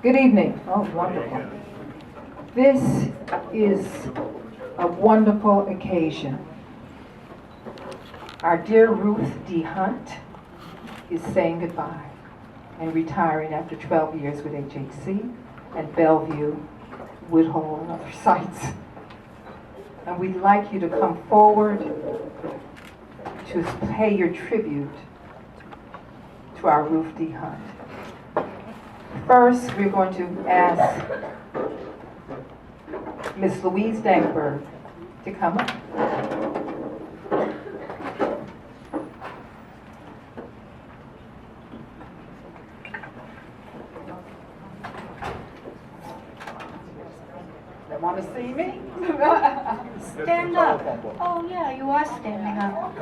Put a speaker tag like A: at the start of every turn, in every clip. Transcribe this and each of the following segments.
A: Good evening. Oh, wonderful. This is a wonderful occasion. Our dear Ruth D. Hunt is saying goodbye and retiring after 12 years with HHC and Bellevue, Woodhull, and other sites. And we'd like you to come forward to pay your tribute to our Ruth D. Hunt. First, we're going to ask Miss Louise Dankberg to come up. They want to see me?
B: Stand up. Oh yeah, you are standing up.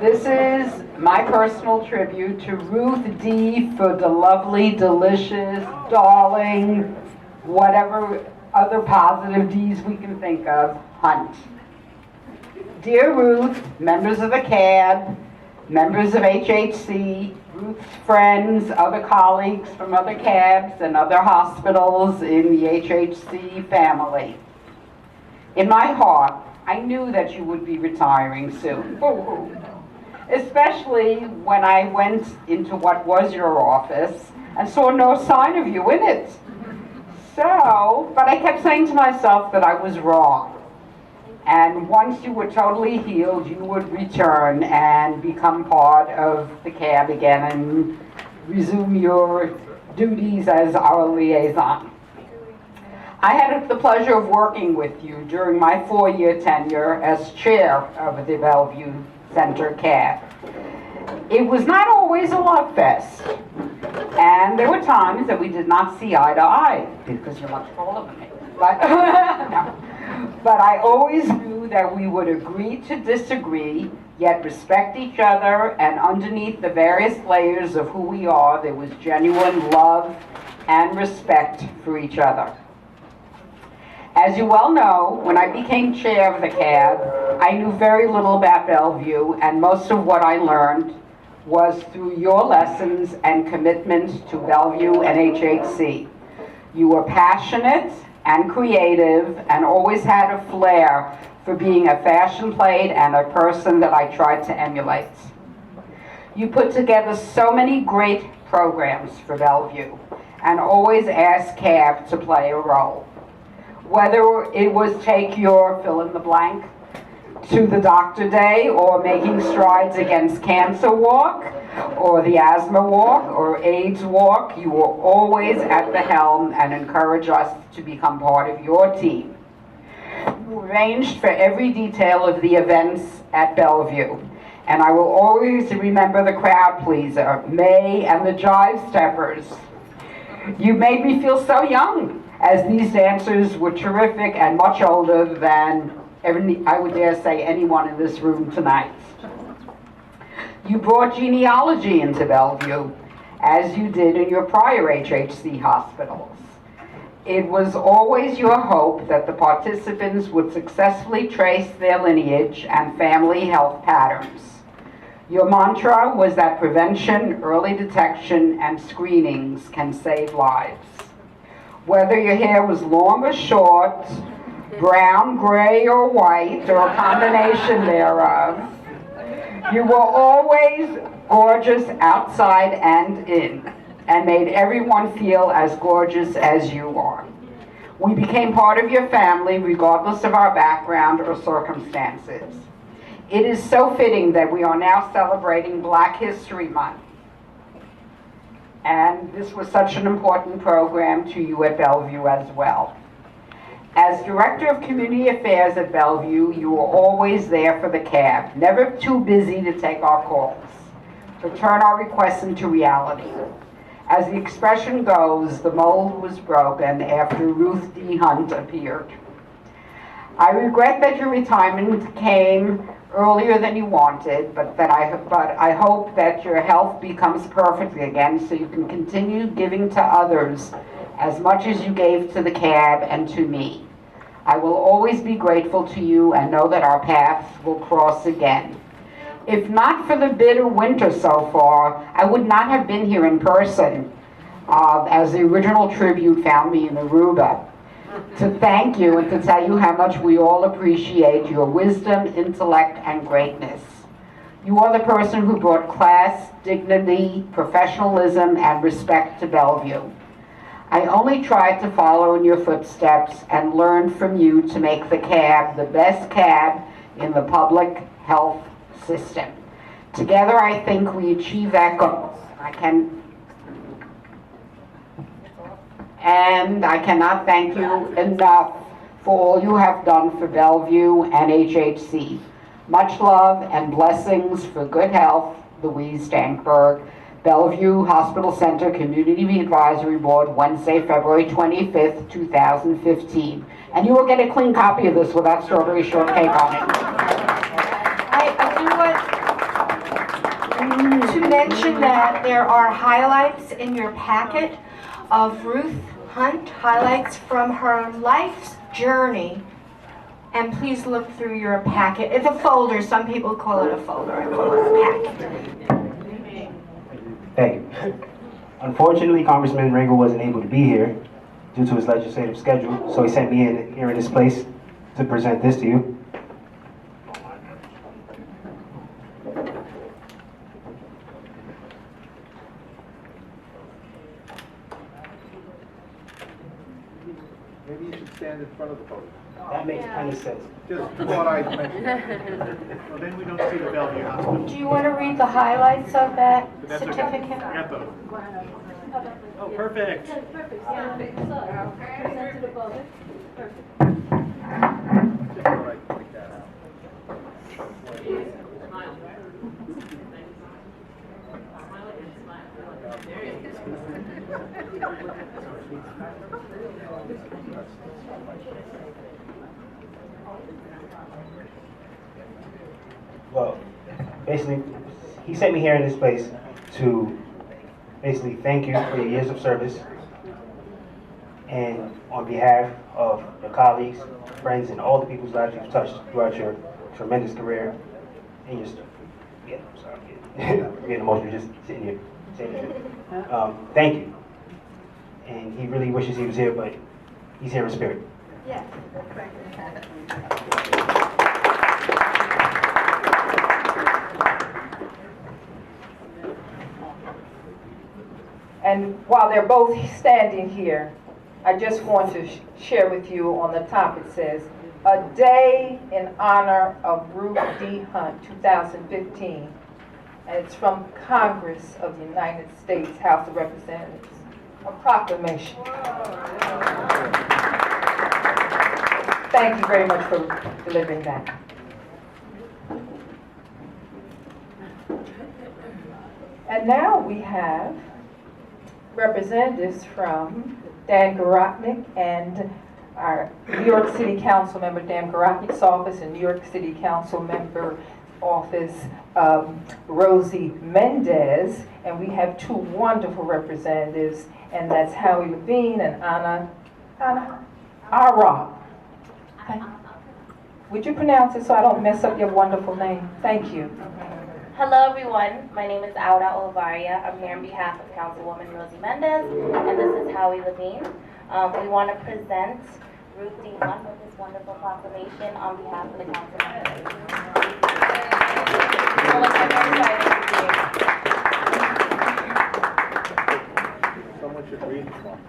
C: This is my personal tribute to Ruth D. for the lovely, delicious, darling, whatever other positive D's we can think of, Hunt. Dear Ruth, members of the CAB, members of HHC, Ruth's friends, other colleagues from other CABs and other hospitals in the HHC family. In my heart, I knew that you would be retiring soon. Especially when I went into what was your office and saw no sign of you in it. But I kept saying to myself that I was wrong. And once you were totally healed, you would return and become part of the CAB again and resume your duties as our liaison. I had the pleasure of working with you during my 4-year tenure as chair of the Bellevue Center CAB. It was not always a love fest, and there were times that we did not see eye to eye, because you're much taller than me. But I always knew that we would agree to disagree, yet respect each other, and underneath the various layers of who we are, there was genuine love and respect for each other. As you well know, when I became chair of the CAB, I knew very little about Bellevue, and most of what I learned was through your lessons and commitment to Bellevue and HHC. You were passionate and creative and always had a flair for being a fashion plate and a person that I tried to emulate. You put together so many great programs for Bellevue and always asked CAB to play a role. Whether it was take your fill in the blank to the doctor day, or making strides against cancer walk, or the asthma walk, or AIDS walk, you were always at the helm and encouraged us to become part of your team. You arranged for every detail of the events at Bellevue, and I will always remember the crowd pleaser, May and the jive steppers. You made me feel so young, as these dancers were terrific and much older than I would dare say anyone in this room tonight. You brought genealogy into Bellevue, as you did in your prior HHC hospitals. It was always your hope that the participants would successfully trace their lineage and family health patterns. Your mantra was that prevention, early detection, and screenings can save lives. Whether your hair was long or short, brown, gray, or white, or a combination thereof, you were always gorgeous outside and in, and made everyone feel as gorgeous as you are. We became part of your family regardless of our background or circumstances. It is so fitting that we are now celebrating Black History Month. And this was such an important program to you at Bellevue as well. As Director of Community Affairs at Bellevue, you were always there for the CAB, never too busy to take our calls, to turn our requests into reality. As the expression goes, the mold was broken after Ruth D. Hunt appeared. I regret that your retirement came earlier than you wanted, but I hope that your health becomes perfect again so you can continue giving to others as much as you gave to the CAB and to me. I will always be grateful to you and know that our paths will cross again. If not for the bitter winter so far, I would not have been here in person as the original tribute found me in Aruba, to thank you and to tell you how much we all appreciate your wisdom, intellect, and greatness. You are the person who brought class, dignity, professionalism, and respect to Bellevue. I only tried to follow in your footsteps and learn from you to make the cab the best cab in the public health system. Together, I think we achieve that goal. I cannot thank you enough for all you have done for Bellevue and HHC. Much love and blessings for good health, Louise Dankberg, Bellevue Hospital Center Community Advisory Board, Wednesday, February 25th, 2015. And you will get a clean copy of this without strawberry shortcake on it.
B: I do want to mention that there are highlights in your packet of Ruth Hunt, highlights from her life's journey. And please look through your packet. It's a folder. Some people call it a folder. I call it a packet.
D: Thank you. Unfortunately, Congressman Rangel wasn't able to be here due to his legislative schedule, so he sent me in here in this place to present this to you.
E: Maybe you should stand in front of the podium.
D: That makes kind of sense.
E: Just thought I'd mention that.
F: Well, then we don't see the Bellevue Hospital.
B: Do you want to read the highlights of that
F: That's okay.
B: certificate?
F: I got those. Oh, perfect.
E: Just go right like that.
D: Well, basically, he sent me here in this place to basically thank you for your years of service, and on behalf of your colleagues, friends, and all the people's lives you've touched throughout your tremendous career, and your stuff. Yeah, I'm sorry, I'm getting emotional just sitting here saying it. Thank you. And he really wishes he was here, but he's here in spirit.
B: Yes.
A: And while they're both standing here, I just want to share with you on the top it says, "A Day in Honor of Ruth D. Hunt, 2015." And it's from Congress of the United States House of Representatives. A proclamation. Thank you very much for delivering that. And now we have representatives from Dan Garatnik and our New York City Council member Dan Garatnik's office and New York City Council member office Rosie Mendez, and we have two wonderful representatives, and that's Howie Levine and Anna Ara. Okay. Would you pronounce it so I don't mess up your wonderful name? Thank you.
G: Hello everyone, my name is Aura Olivaria. I'm here on behalf of Councilwoman Rosie Mendez, and this is Howie Levine. We want to present Ruth D. Hunt with this wonderful proclamation on behalf of the council members.
E: Someone should read this one.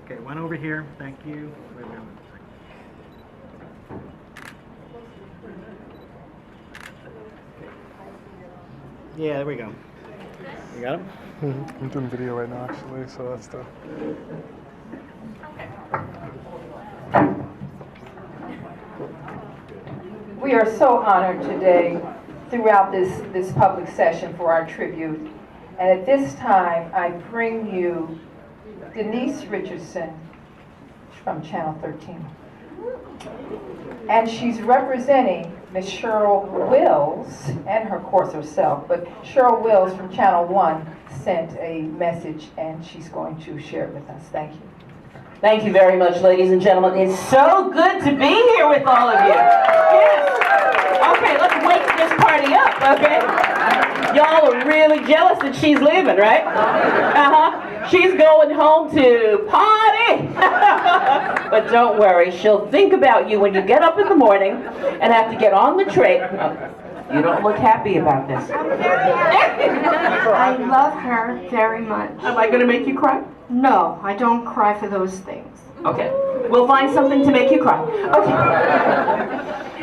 F: Okay, one over here. Thank you. Wait a minute. Yeah, there we go. You got him?
H: I'm doing video right now, actually, so that's the.
A: We are so honored today throughout this public session for our tribute. And at this time, I bring you Denise Richardson from Channel 13. And she's representing Miss Cheryl Wills and her course herself. But Cheryl Wills from Channel 1 sent a message and she's going to share it with us. Thank you.
I: Thank you very much, ladies and gentlemen. It's so good to be here with all of you. Yes. Okay, let's wake this party up, okay? Y'all are really jealous that she's leaving, right? Uh-huh. She's going home to party. But don't worry, she'll think about you when you get up in the morning and have to get on the train. You don't look happy about this.
B: I'm very happy. I love her very much.
I: Am I going to make you cry?
B: No, I don't cry for those things.
I: Okay. We'll find something to make you cry. Okay.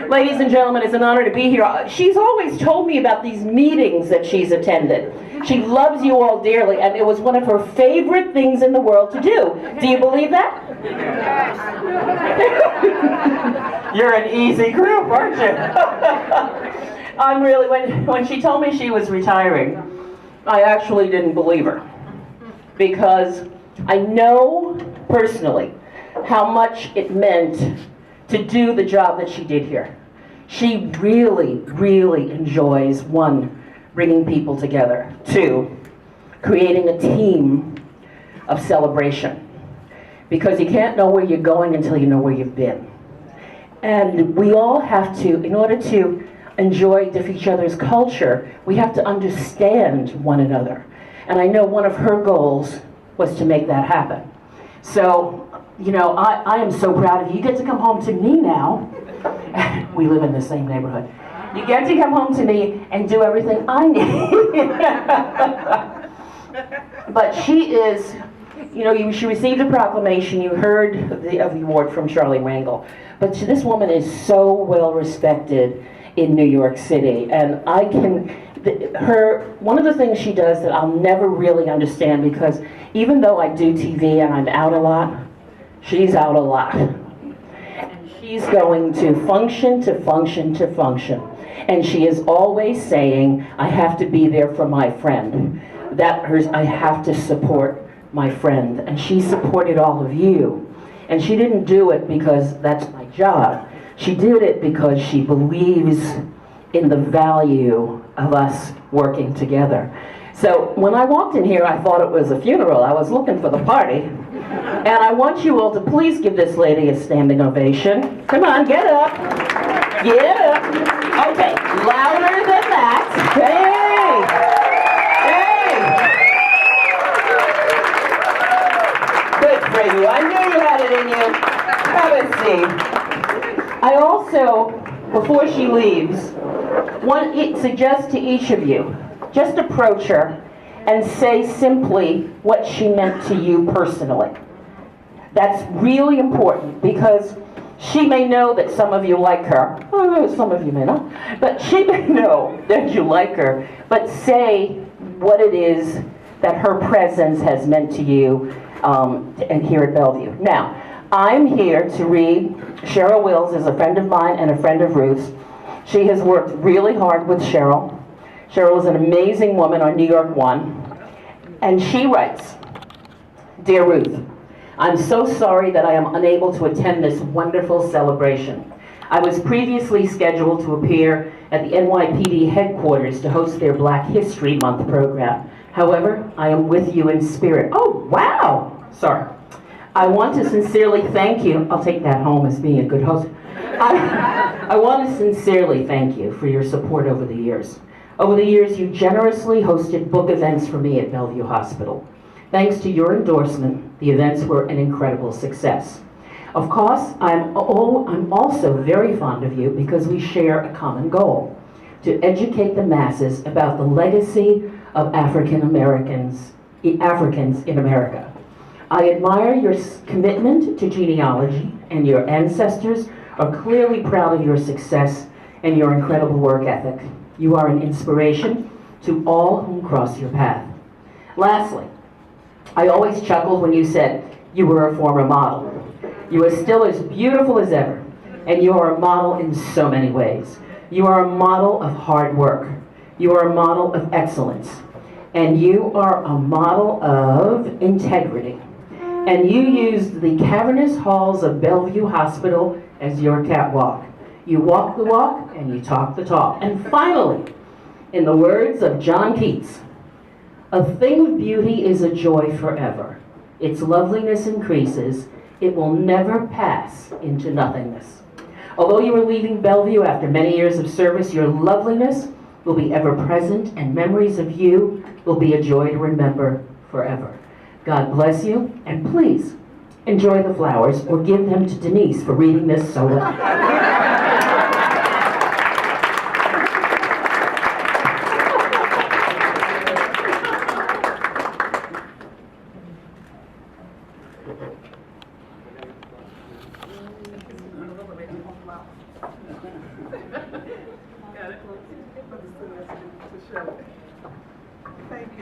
I: Ladies and gentlemen, it's an honor to be here. She's always told me about these meetings that she's attended. She loves you all dearly, and it was one of her favorite things in the world to do. Do you believe that? You're an easy group, aren't you? I'm really, when she told me she was retiring, I actually didn't believe her. Because I know personally how much it meant to do the job that she did here. She really, really enjoys, one, bringing people together, two, creating a team of celebration. Because you can't know where you're going until you know where you've been. And we all have to, in order to enjoy each other's culture, we have to understand one another. And I know one of her goals was to make that happen. So, you know, I am so proud of you. You get to come home to me now. We live in the same neighborhood. You get to come home to me and do everything I need. But she is, you know, she received a proclamation. You heard the award from Charlie Rangel. But this woman is so well respected in New York City. And I can, one of the things she does that I'll never really understand, because even though I do TV and I'm out a lot, she's out a lot. And she's going to function to function to function. And she is always saying, I have to be there for my friend. I have to support my friend. And she supported all of you. And she didn't do it because that's my job. She did it because she believes in the value of us working together. So when I walked in here, I thought it was a funeral. I was looking for the party. And I want you all to please give this lady a standing ovation. Come on, get up. Get up. Okay, louder than that. Hey! Hey! Good for you. I knew you had it in you. Have a seat. I also, before she leaves, want to suggest to each of you, just approach her and say simply what she meant to you personally. That's really important, because she may know that some of you like her. Some of you may not. But she may know that you like her. But say what it is that her presence has meant to you and here at Bellevue. Now, I'm here to read. Cheryl Wills is a friend of mine and a friend of Ruth's. She has worked really hard with Cheryl. Cheryl is an amazing woman on New York 1. And she writes, Dear Ruth, I'm so sorry that I am unable to attend this wonderful celebration. I was previously scheduled to appear at the NYPD headquarters to host their Black History Month program. However, I am with you in spirit. Oh, wow! Sorry. I want to sincerely thank you. I'll take that home as being a good host. I want to sincerely thank you for your support over the years. Over the years, you generously hosted book events for me at Bellevue Hospital. Thanks to your endorsement, the events were an incredible success. Of course, I'm also very fond of you because we share a common goal: to educate the masses about the legacy of Africans in America. I admire your commitment to genealogy, and your ancestors are clearly proud of your success and your incredible work ethic. You are an inspiration to all whom cross your path. Lastly, I always chuckled when you said you were a former model. You are still as beautiful as ever, and you are a model in so many ways. You are a model of hard work. You are a model of excellence. And you are a model of integrity. And you used the cavernous halls of Bellevue Hospital as your catwalk. You walk the walk and you talk the talk. And finally, in the words of John Keats, a thing of beauty is a joy forever. Its loveliness increases. It will never pass into nothingness. Although you are leaving Bellevue after many years of service, your loveliness will be ever present, and memories of you will be a joy to remember forever. God bless you, and please enjoy the flowers or give them to Denise for reading this so well.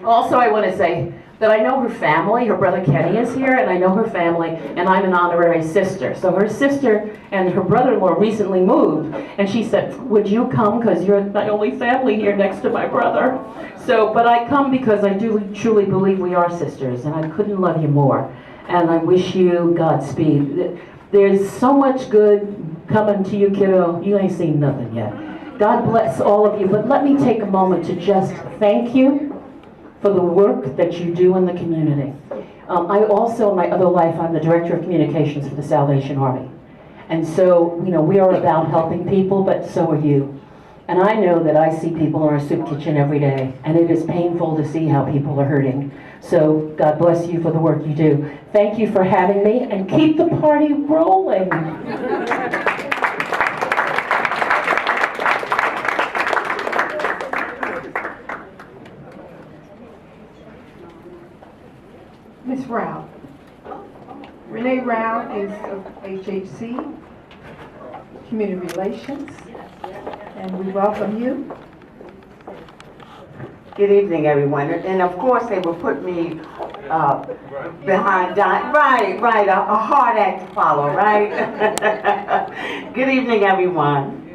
I: Also, I want to say that I know her family. Her brother Kenny is here, and I know her family, and I'm an honorary sister. So her sister and her brother-in-law recently moved, and she said, would you come, because you're my only family here next to my brother. So, but I come because I do truly believe we are sisters, and I couldn't love you more. And I wish you Godspeed. There's so much good coming to you, kiddo. You ain't seen nothing yet. God bless all of you, but let me take a moment to just thank you for the work that you do in the community. I also, in my other life, I'm the Director of Communications for the Salvation Army. And so, you know, we are about helping people, but so are you. And I know that I see people in our soup kitchen every day, and it is painful to see how people are hurting. So, God bless you for the work you do. Thank you for having me, and keep the party rolling.
A: Ms. Rao. Renee Rao is of HHC, Community Relations, and we welcome you.
J: Good evening, everyone. And of course, they will put me behind Don. Right, a hard act to follow, right? Good evening, everyone.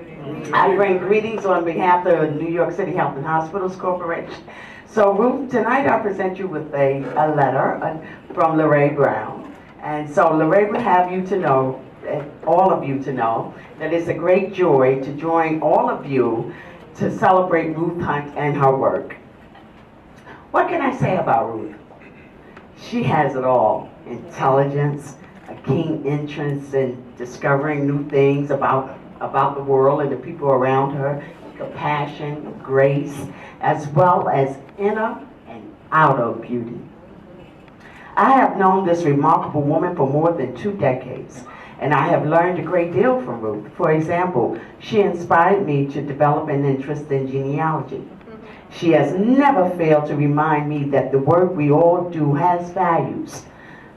J: I bring greetings on behalf of the New York City Health and Hospitals Corporation. So, Ruth, tonight I present you with a letter from Lorraine Brown. And so Lorraine would have you to know, all of you to know, that it's a great joy to join all of you to celebrate Ruth Hunt and her work. What can I say about Ruth? She has it all. Intelligence, a keen interest in discovering new things about the world and the people around her, compassion, grace, as well as inner and outer beauty. I have known this remarkable woman for more than 2 decades, and I have learned a great deal from Ruth. For example, she inspired me to develop an interest in genealogy. She has never failed to remind me that the work we all do has values.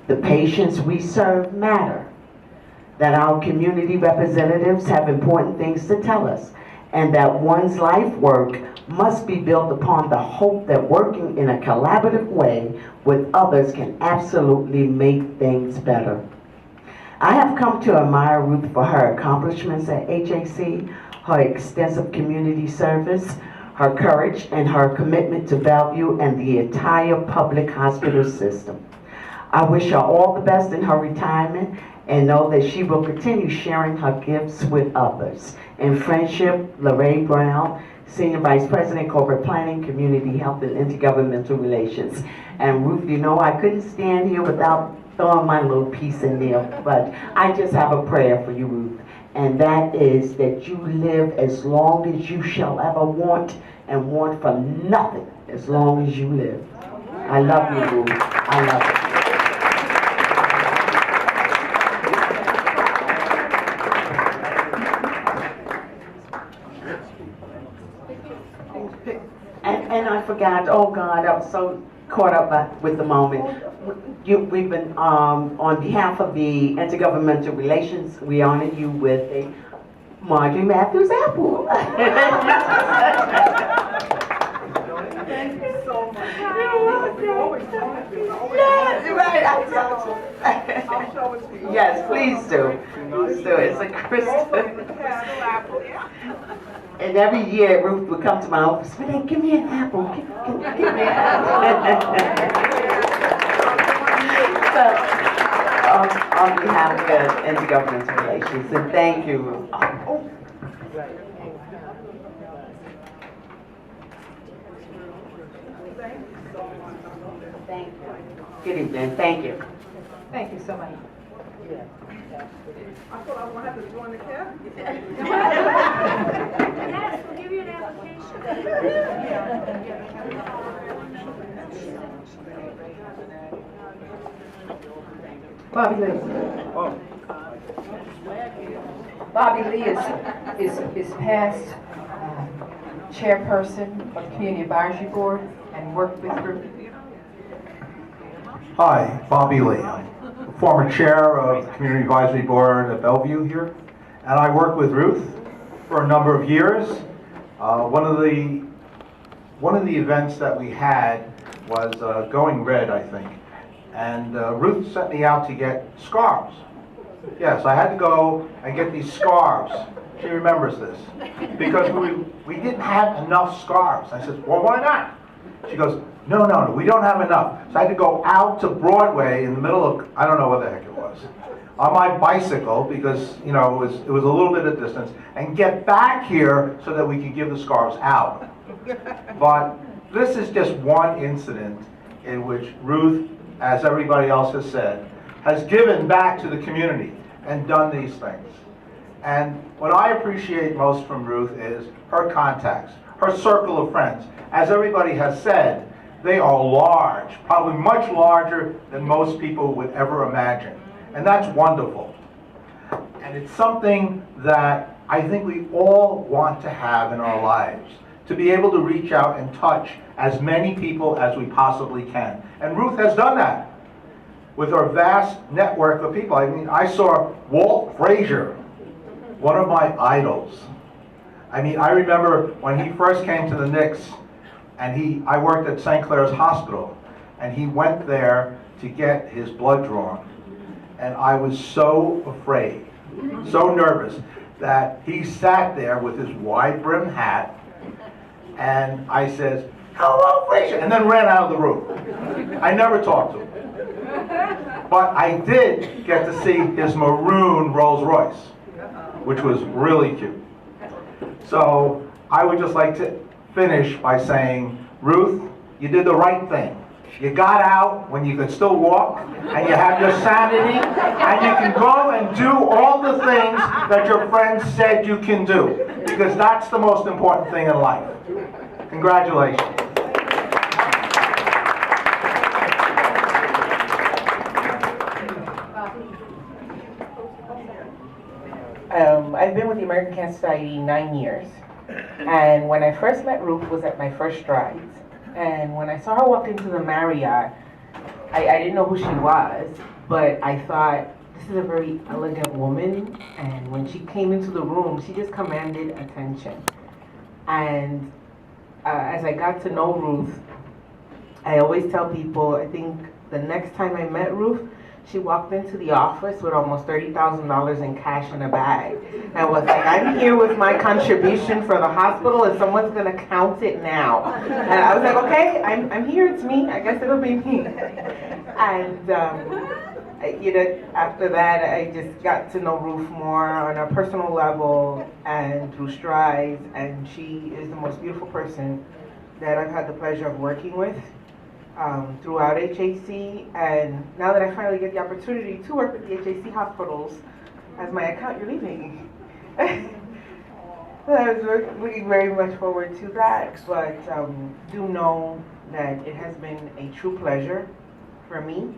J: The patients we serve matter. That our community representatives have important things to tell us. And that one's life work must be built upon the hope that working in a collaborative way with others can absolutely make things better. I have come to admire Ruth for her accomplishments at HAC, her extensive community service, her courage, and her commitment to Bellevue and the entire public hospital system. I wish her all the best in her retirement and know that she will continue sharing her gifts with others. In friendship, Lorraine Brown, Senior Vice President, Corporate Planning, Community Health, and Intergovernmental Relations. And Ruth, you know, I couldn't stand here without throwing my little piece in there, but I just have a prayer for you, Ruth. And that is that you live as long as you shall ever want, and want for nothing as long as you live. I love you, Ruth. I love you. And I forgot, oh God, I was so caught up with the moment. We've been, on behalf of the Intergovernmental Relations, we honor you with a Marjorie Matthews apple.
E: Thank you so much.
J: Yes, right, I told you.
E: I'll show it to you.
J: Yes, please do. Please do. It's a crystal. And every year, Ruth would come to my office, Renee, give me an apple. Give me an apple. So, on behalf of the Intergovernmental Relations. And thank you, Ruth.
G: Thank you.
J: Good evening. Thank you.
A: Thank you so much.
E: I thought I would have to join the cab.
B: Yes, we'll give you an application.
A: Bobby Lee. Bobby Lee is past chairperson of the Community Advisory Board and worked with Ruth.
K: Hi, Bobby Lee. I'm former chair of the Community Advisory Board at Bellevue here, and I worked with Ruth for a number of years. One of the events that we had was Going Red, I think, and Ruth sent me out to get scarves. Yes, I had to go and get these scarves. She remembers this because we didn't have enough scarves. I said, well, why not? She goes, no, we don't have enough. So I had to go out to Broadway in the middle of, I don't know what the heck it was, on my bicycle because, you know, it was a little bit of distance, and get back here so that we could give the scarves out. But this is just one incident in which Ruth, as everybody else has said, has given back to the community and done these things. And what I appreciate most from Ruth is her contacts, her circle of friends. As everybody has said, they are large, probably much larger than most people would ever imagine. And that's wonderful. And it's something that I think we all want to have in our lives, to be able to reach out and touch as many people as we possibly can. And Ruth has done that with her vast network of people. I mean, I saw Walt Frazier, one of my idols. I mean, I remember when he first came to the Knicks, and I worked at St. Clair's Hospital, and he went there to get his blood drawn. And I was so afraid, so nervous, that he sat there with his wide-brimmed hat, and I said, hello, Frazier, and then ran out of the room. I never talked to him. But I did get to see his maroon Rolls Royce, which was really cute. So I would just like to finish by saying, Ruth, you did the right thing. You got out when you could still walk, and you have your sanity, and you can go and do all the things that your friends said you can do, because that's the most important thing in life. Congratulations.
L: I've been with the American Cancer Society 9 years, and when I first met Ruth was at my first strides, and when I saw her walk into the Marriott, I didn't know who she was, but I thought, this is a very elegant woman, and when she came into the room, she just commanded attention. And as I got to know Ruth, I always tell people, I think the next time I met Ruth, she walked into the office with almost $30,000 in cash in a bag. And I was like, I'm here with my contribution for the hospital and someone's gonna count it now. And I was like, okay, I'm here, it's me, I guess it'll be me. And you know, after that, I just got to know Ruth more on a personal level and through strides, and she is the most beautiful person that I've had the pleasure of working with. Throughout HAC, and now that I finally get the opportunity to work with the HAC hospitals as my account, you're leaving. I was looking very much forward to that, but do know that it has been a true pleasure for me.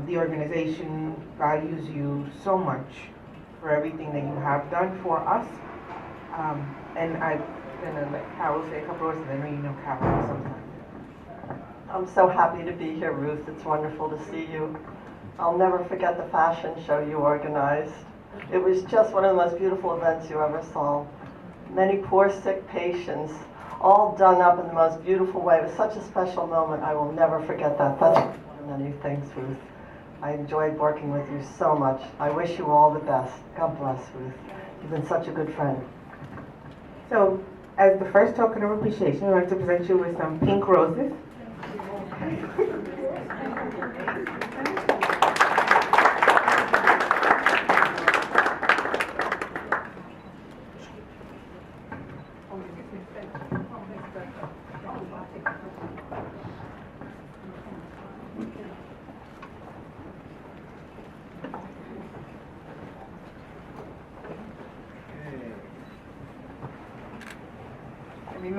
L: The organization values you so much for everything that you have done for us, and I'm gonna let Carol say a couple words, because I know you know Carol sometimes.
M: I'm so happy to be here, Ruth. It's wonderful to see you. I'll never forget the fashion show you organized. It was just one of the most beautiful events you ever saw. Many poor, sick patients, all done up in the most beautiful way. It was such a special moment. I will never forget that. That's one of many things, Ruth. I enjoyed working with you so much. I wish you all the best. God bless, Ruth. You've been such a good friend.
L: So, as the first token of appreciation, we want to present you with some pink roses.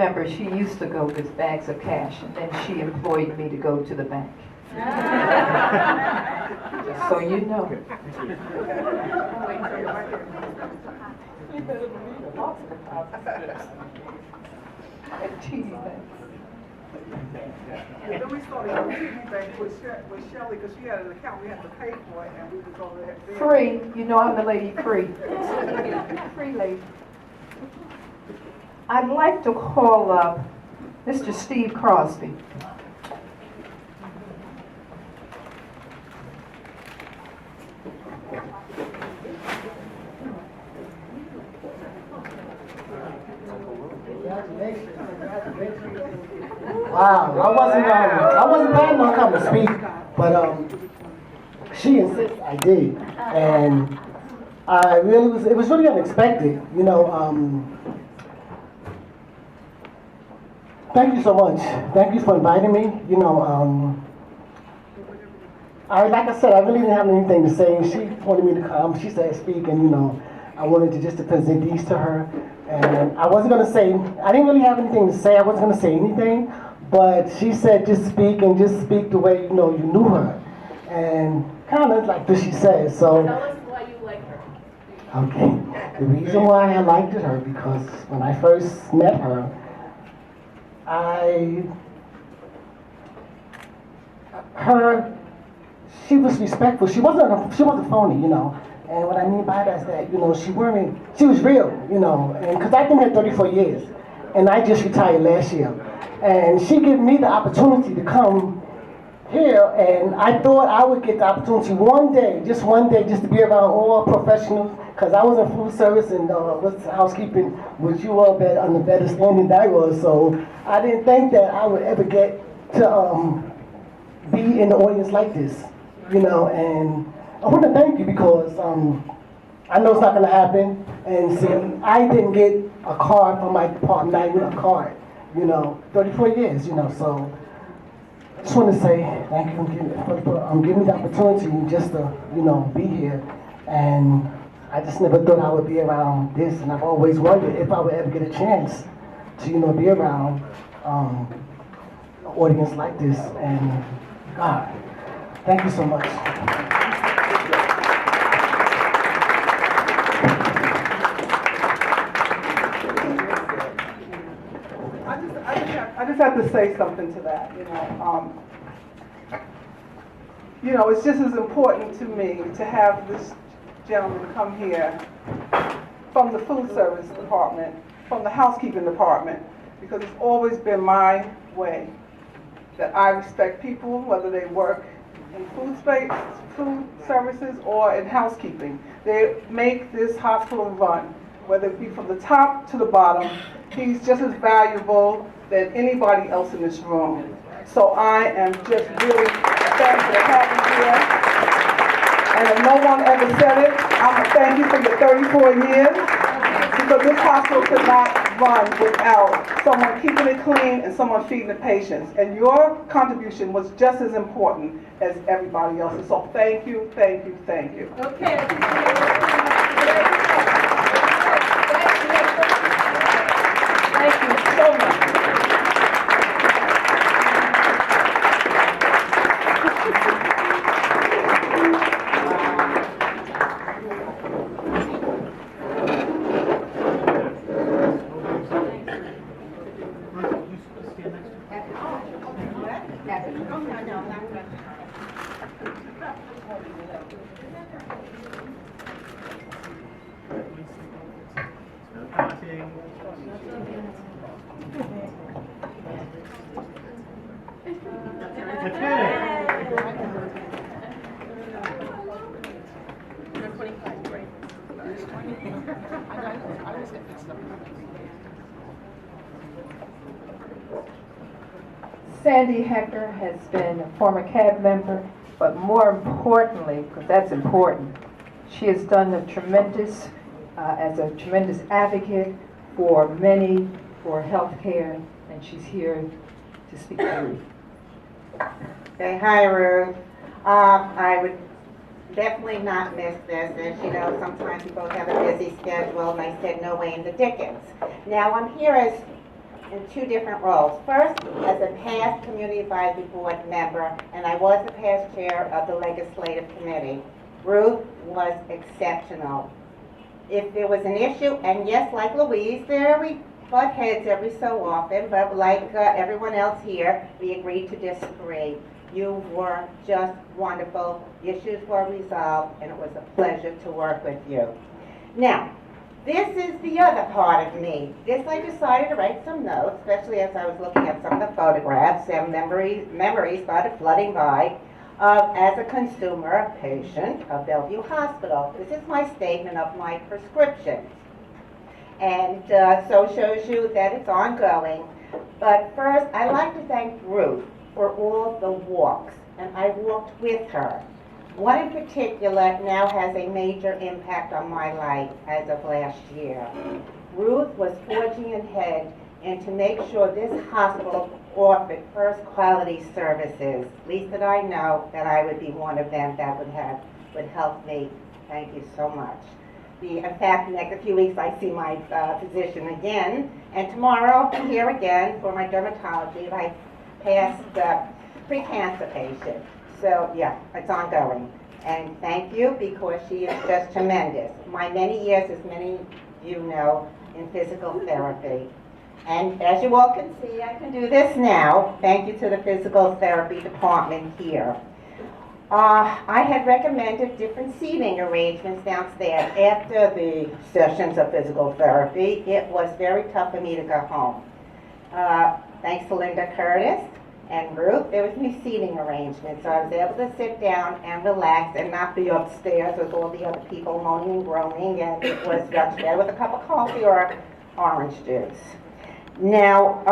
A: remember, she used to go with bags of cash, and then she employed me to go to the bank. Just so you know. And TD Bank.
E: And then we started a TD Bank with Shelley, because she had an account, we had to pay for it, and we was over there.
A: Free. You know I'm the lady free. Free lady. I'd like to call up Mr. Steve Crosby.
N: Wow, I wasn't planning on coming to speak, but she insists I did, and it was really unexpected, you know. Thank you so much. Thank you for inviting me. You know, like I said, I really didn't have anything to say. She wanted me to come. She said speak, and you know, I wanted to just to present these to her. And I wasn't gonna say. I didn't really have anything to say. I wasn't gonna say anything. But she said just speak and just speak the way you know you knew her, and kind of like what she said. So.
G: Tell us why you like her.
N: Okay. The reason why I liked her because when I first met her. She was respectful. She wasn't phony, you know. And what I mean by that is that, you know, she was real, you know. And because I've been here 34 years, and I just retired last year. And she gave me the opportunity to come here, and I thought I would get the opportunity one day, just to be around all professionals, because I was in food service and housekeeping, which you all on the better standing than I was. So I didn't think that I would ever get to be in the audience like this, you know. And I want to thank you because I know it's not going to happen. And see, I didn't get a card from my department, not even a card, you know, 34 years, you know. So I just want to say thank you for giving me the opportunity just to, you know, be here. And I just never thought I would be around this, and I've always wondered if I would ever get a chance to, you know, be around an audience like this. And God, thank you so much.
E: I just have to say something to that, you know, it's just as important to me to have this gentleman come here from the food service department, from the housekeeping department, because it's always been my way that I respect people, whether they work in food services or in housekeeping. They make this hospital run, whether it be from the top to the bottom. He's just as valuable than anybody else in this room. So I am just really thankful to have you here. And if no one ever said it, I'm going to thank you for your 34 years, because this hospital could not run without someone keeping it clean and someone feeding the patients. And your contribution was just as important as everybody else's. So thank you, thank you, thank you.
A: Okay. Thank you so much. Sandy Hecker has been a former CAB member, but more importantly, because that's important, she has done a tremendous, as a tremendous advocate for many, for healthcare, and she's here to speak to Ruth.
O: Okay, hi Ruth. I would definitely not miss this. As you know, sometimes we both have a busy schedule, and I said no way in the dickens. Now I'm here as in two different roles. First, as a past Community Advisory Board member, and I was the past chair of the Legislative Committee. Ruth was exceptional. If there was an issue, and yes, like Louise, we butt heads every so often, but like everyone else here, we agreed to disagree. You were just wonderful. Issues were resolved, and it was a pleasure to work with you. Now, this is the other part of me. This I decided to write some notes, especially as I was looking at some of the photographs, and memories started flooding by as a consumer, a patient of Bellevue Hospital. This is my statement of my prescriptions. And so shows you that it's ongoing. But first, I'd like to thank Ruth for all the walks, and I walked with her. One in particular now has a major impact on my life as of last year. Ruth was forging ahead and to make sure this hospital offered first quality services. At least that I know that I would be one of them that would help me. Thank you so much. In fact, in the next few weeks I see my physician again, and tomorrow I'll be here again for my dermatology. I passed pre-cancer patient. So yeah, it's ongoing. And thank you, because she is just tremendous. My many years, as many of you know, in physical therapy. And as you all can see, I can do this now. Thank you to the physical therapy department here. I had recommended different seating arrangements downstairs after the sessions of physical therapy. It was very tough for me to go home. Thanks to Linda Curtis and Ruth, there was new seating arrangements, so I was able to sit down and relax and not be upstairs with all the other people moaning and groaning, and it was much better with a cup of coffee or orange juice. Now,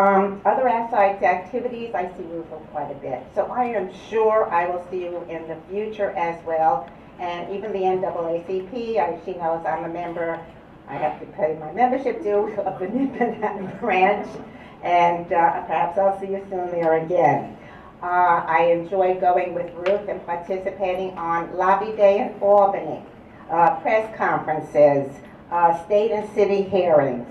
O: other outside activities, I see Ruth quite a bit, so I am sure I will see you in the future as well, and even the NAACP, she knows I'm a member. I have to pay my membership due of the Manhattan branch. And perhaps I'll see you soon there again. I enjoy going with Ruth and participating on Lobby Day in Albany, press conferences, state and city hearings.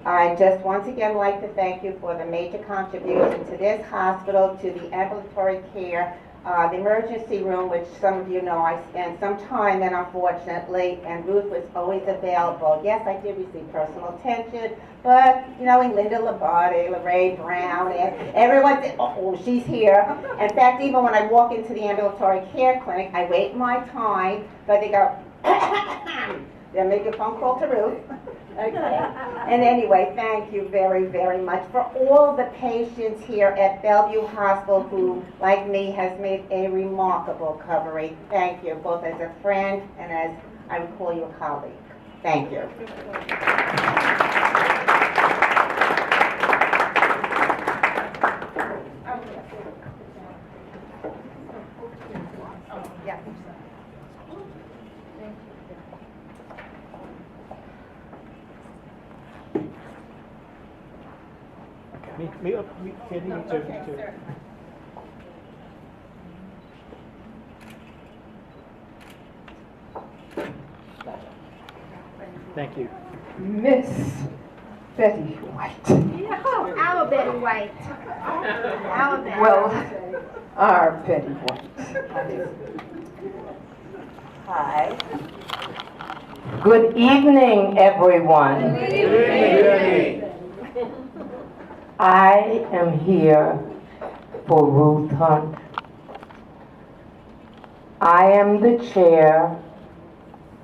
O: I just once again like to thank you for the major contribution to this hospital, to the ambulatory care, the emergency room, which some of you know I spent some time in, unfortunately, and Ruth was always available. Yes, I did receive personal attention, but, you know, Linda Labate, Lorraine Brown, and everyone said, oh, she's here. In fact, even when I walk into the ambulatory care clinic, I wait my time, but they go, they'll make a phone call to Ruth. Okay. And anyway, thank you very, very much for all the patients here at Bellevue Hospital who, like me, has made a remarkable recovery. Thank you, both as a friend and as I would call you a colleague. Thank you.
F: Katie, me too, me too. Thank you.
A: Miss Betty White.
B: Yeah, our Betty White. Our Betty.
A: Well, our Betty White.
J: Hi. Good evening, everyone.
B: Good evening.
J: I am here for Ruth Hunt. I am the chair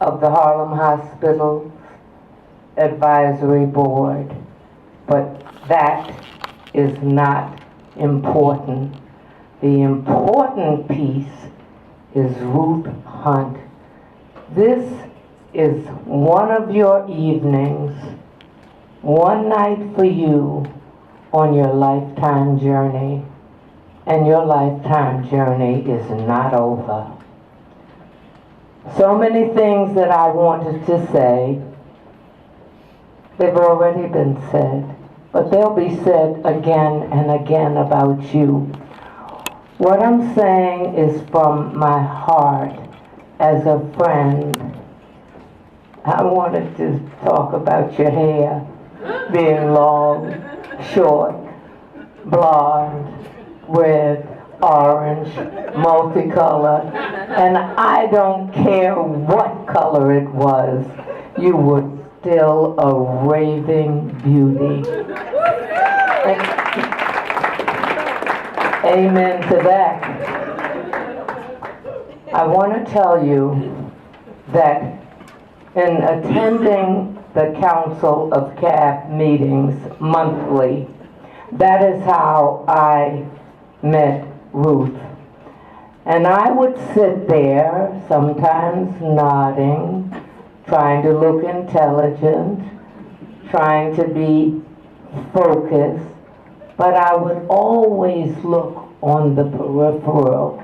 J: of the Harlem Hospital Advisory Board, but that is not important. The important piece is Ruth Hunt. This is one of your evenings, one night for you on your lifetime journey, and your lifetime journey is not over. So many things that I wanted to say, they've already been said, but they'll be said again and again about you. What I'm saying is from my heart as a friend. I wanted to talk about your hair being long.
P: short, blonde, red, orange, multicolored, and I don't care what color it was, you were still a raving beauty. Amen to that. I want to tell you that in attending the Council of CAB meetings monthly, that is how I met Ruth. And I would sit there, sometimes nodding, trying to look intelligent, trying to be focused, but I would always look on the peripheral,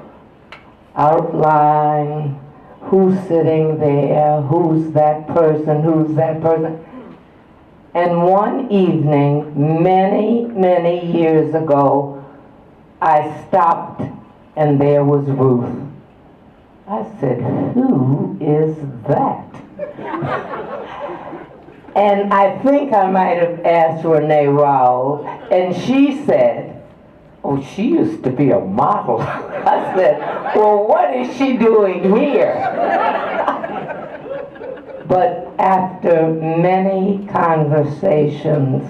P: outline, who's sitting there, who's that person, And one evening, many, many years ago, I stopped and there was Ruth. I said, who is that? And I think I might have asked Renee Rao, and she said, oh, she used to be a model. I said, well, what is she doing here? But after many conversations,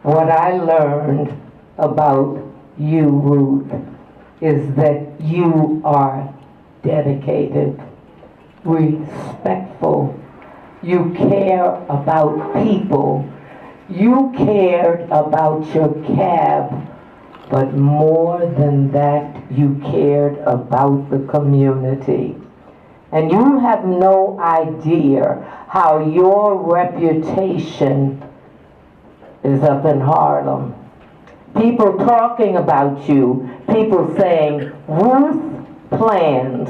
P: what I learned about you, Ruth, is that you are dedicated, respectful. You care about people. You cared about your cab, but more than that, you cared about the community. And you have no idea how your reputation is up in Harlem. People talking about you, people saying, Ruth plans.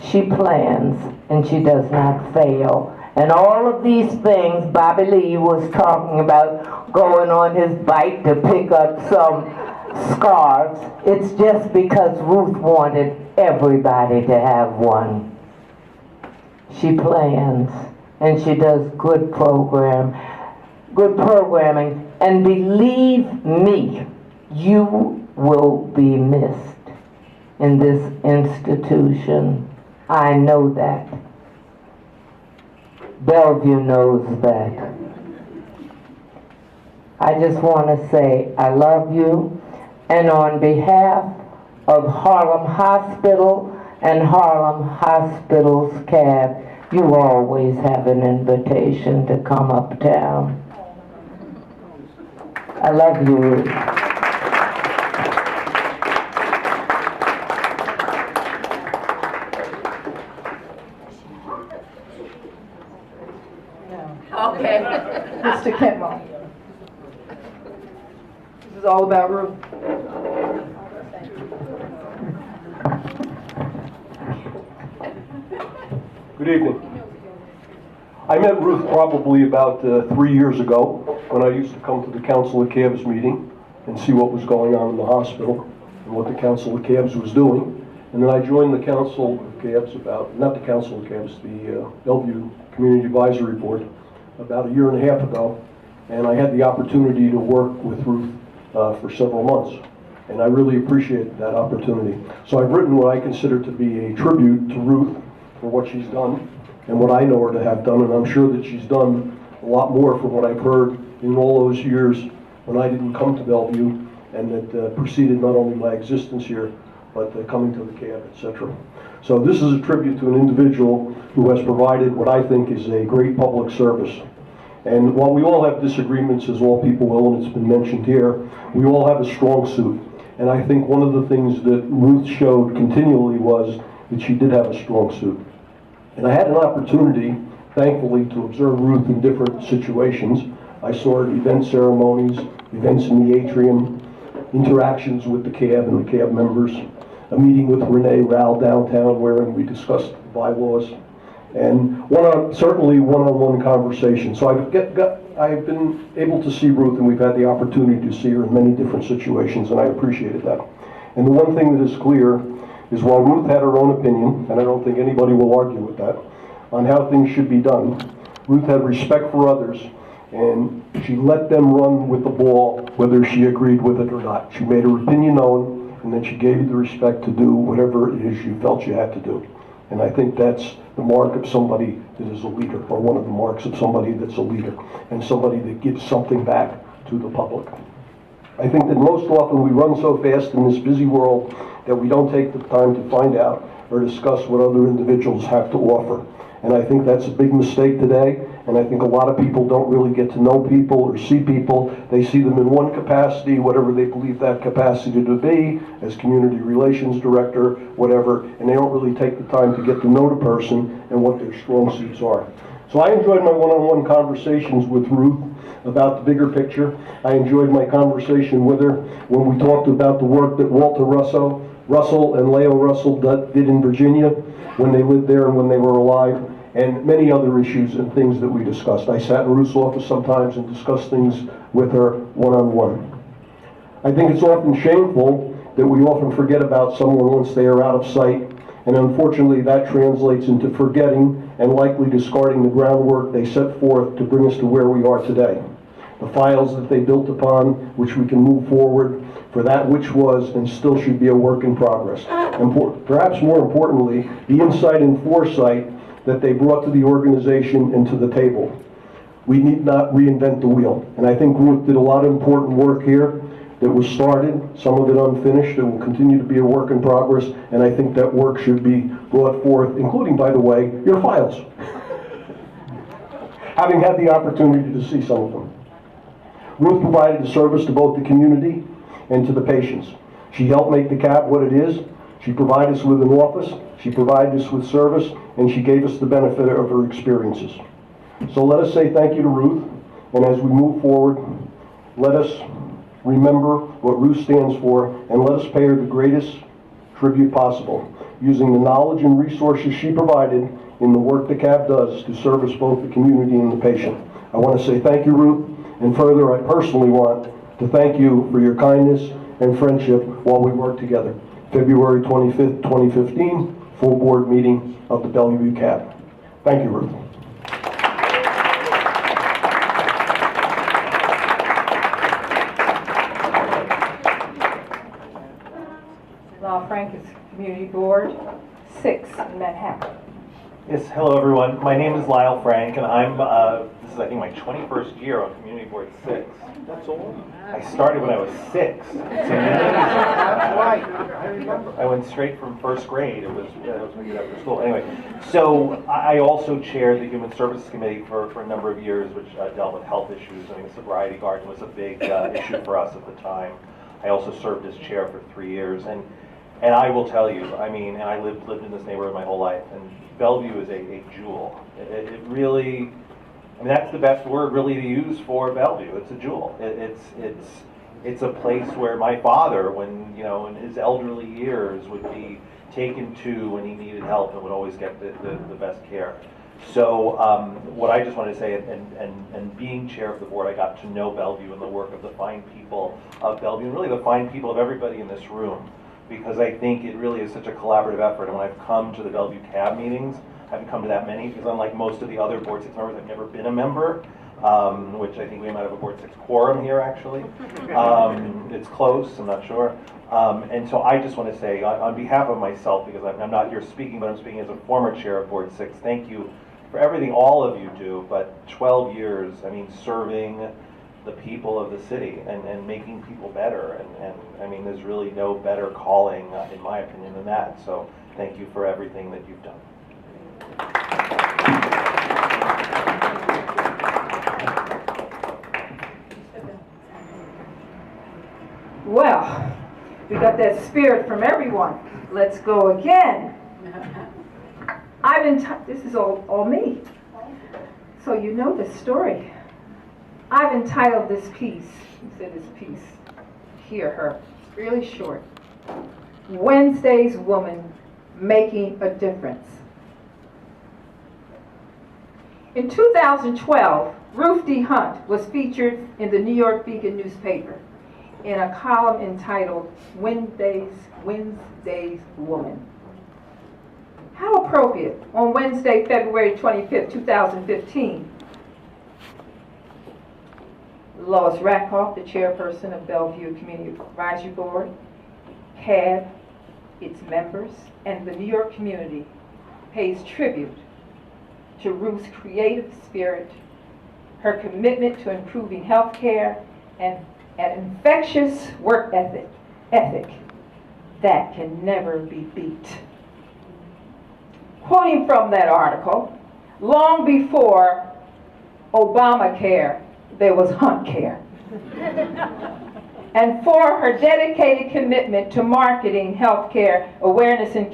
P: She plans and she does not fail. And all of these things Bobby Lee was talking about, going on his bike to pick up some scarves, it's just because Ruth wanted everybody to have one. She plans and she does good programming, and believe me, you will be missed in this institution. I know that. Bellevue knows that. I just want to say I love you, and on behalf of Harlem Hospital and Harlem Hospital's CAB, you always have an invitation to come uptown. I love you, Ruth.
A: Okay. Mr. Kenmore. This is all about Ruth.
Q: Good evening. I met Ruth probably about 3 years ago when I used to come to the Council of Cabs meeting and see what was going on in the hospital and what the Council of Cabs was doing. And then I joined the Council of Cabs not the Council of Cabs, the Bellevue Community Advisory Board about 1.5 years ago. And I had the opportunity to work with Ruth for several months. And I really appreciated that opportunity. So I've written what I consider to be a tribute to Ruth for what she's done and what I know her to have done, and I'm sure that she's done a lot more from what I've heard in all those years when I didn't come to Bellevue, and that preceded not only my existence here, but coming to the CAB, etc. So this is a tribute to an individual who has provided what I think is a great public service. And while we all have disagreements, as all people will, and it's been mentioned here, we all have a strong suit. And I think one of the things that Ruth showed continually was that she did have a strong suit. And I had an opportunity, thankfully, to observe Ruth in different situations. I saw her at event ceremonies, events in the atrium, interactions with the CAB and the CAB members, a meeting with Renee Rao downtown wherein we discussed bylaws, and certainly one-on-one conversation. So I've been able to see Ruth, and we've had the opportunity to see her in many different situations, and I appreciated that. And the one thing that is clear is while Ruth had her own opinion, and I don't think anybody will argue with that, on how things should be done, Ruth had respect for others, and she let them run with the ball, whether she agreed with it or not. She made her opinion known, and then she gave you the respect to do whatever it is you felt you had to do. And I think that's the mark of somebody that is a leader, or one of the marks of somebody that's a leader, and somebody that gives something back to the public. I think that most often we run so fast in this busy world that we don't take the time to find out or discuss what other individuals have to offer. And I think that's a big mistake today, and I think a lot of people don't really get to know people or see people. They see them in one capacity, whatever they believe that capacity to be, as community relations director, whatever, and they don't really take the time to get to know the person and what their strong suits are. So I enjoyed my one-on-one conversations with Ruth about the bigger picture. I enjoyed my conversation with her when we talked about the work that Walter Russell and Leo Russell did in Virginia when they lived there and when they were alive, and many other issues and things that we discussed. I sat in Ruth's office sometimes and discussed things with her one-on-one. I think it's often shameful that we often forget about someone once they are out of sight, and unfortunately that translates into forgetting and likely discarding the groundwork they set forth to bring us to where we are today. The files that they built upon, which we can move forward for that which was and still should be a work in progress. And perhaps more importantly, the insight and foresight that they brought to the organization and to the table. We need not reinvent the wheel. And I think Ruth did a lot of important work here that was started, some of it unfinished, and will continue to be a work in progress, and I think that work should be brought forth, including, by the way, your files. Having had the opportunity to see some of them. Ruth provided a service to both the community and to the patients. She helped make the CAB what it is. She provided us with an office, she provided us with service, and she gave us the benefit of her experiences. So let us say thank you to Ruth, and as we move forward, let us remember what Ruth stands for, and let us pay her the greatest tribute possible, using the knowledge and resources she provided in the work the CAB does to service both the community and the patient. I want to say thank you, Ruth, and further, I personally want to thank you for your kindness and friendship while we work together. February 25th, 2015, full board meeting of the Bellevue CAB. Thank you, Ruth.
A: Lyle Frank is Community Board 6 in Manhattan.
R: Yes, hello everyone. My name is Lyle Frank, and I'm, this is I think my 21st year on Community Board 6. That's all? I started when I was 6. It's amazing. That's right. I remember. I went straight from first grade. It was when you got after school. Anyway, so I also chaired the Human Services Committee for a number of years, which dealt with health issues. I mean, the sobriety garden was a big issue for us at the time. I also served as chair for 3 years, and I will tell you, I mean, and I lived in this neighborhood my whole life, and Bellevue is a jewel. It really, I mean, that's the best word really to use for Bellevue. It's a jewel. It's a place where my father, when, you know, in his elderly years, would be taken to when he needed help and would always get the best care. So what I just wanted to say, and being chair of the board, I got to know Bellevue and the work of the fine people of Bellevue, and really the fine people of everybody in this room, because I think it really is such a collaborative effort. And when I've come to the Bellevue CAB meetings, I haven't come to that many, because unlike most of the other Board 6 members, I've never been a member, which I think we might have a Board 6 quorum here, actually. It's close, I'm not sure. And so I just want to say, on behalf of myself, because I'm not here speaking, but I'm speaking as a former chair of Board 6, thank you for everything all of you do, but 12 years, I mean, serving the people of the city and making people better. And I mean, there's really no better calling, in my opinion, than that. So thank you for everything that you've done.
A: Well, we got that spirit from everyone. Let's go again. This is all me. So you know the story. I've entitled this piece, hear her, it's really short. Wednesday's Woman Making a Difference. In 2012, Ruth D. Hunt was featured in the New York Beacon newspaper in a column entitled Wednesday's Woman. How appropriate on Wednesday, February 25th, 2015. Lois Rakoff, the chairperson of Bellevue Community Advisory Board, CAB, its members, and the New York community pays tribute to Ruth's creative spirit, her commitment to improving health care, and an infectious work ethic that can never be beat. Quoting from that article, long before Obamacare, there was Hunt Care. And for her dedicated commitment to marketing healthcare awareness and